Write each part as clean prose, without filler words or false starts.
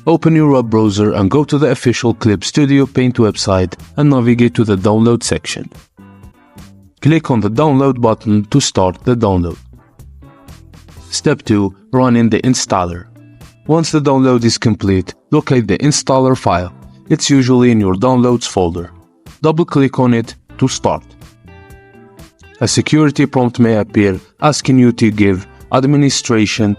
Open your web browser and go to the official Clip Studio Paint website and navigate to the download section. Click on the download button to start the download. Step 2. Running the installer. Once the download is complete, locate the installer file. It's usually in your downloads folder. Double-click on it to start. A security prompt may appear asking you to give administration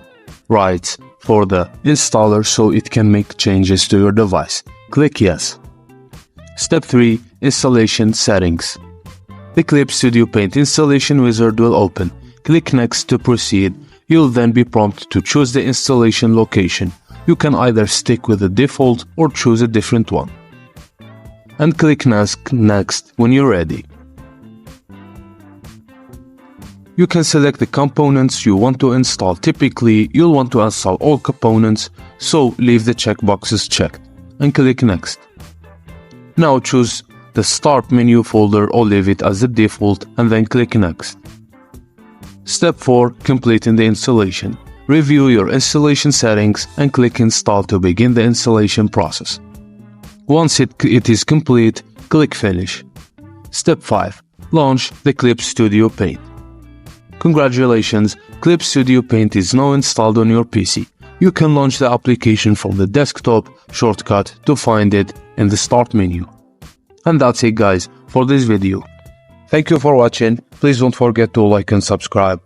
rights for the installer so it can make changes to your device. Click Yes. Step 3. Installation settings. The Clip Studio Paint installation wizard will open. Click Next to proceed. You'll then be prompted to choose the installation location. You can either stick with the default or choose a different one. And click Next when you're ready. You can select the components you want to install. Typically, you'll want to install all components, so leave the checkboxes checked and click Next. Now choose the Start menu folder or leave it as the default and then click Next. Step 4. Completing the installation. Review your installation settings and click Install to begin the installation process. Once it is complete, click Finish. Step 5. Launch the Clip Studio Paint. Congratulations, Clip Studio Paint is now installed on your PC. You can launch the application from the desktop shortcut to find it in the Start menu. And that's it guys for this video. Thank you for watching. Please don't forget to like and subscribe.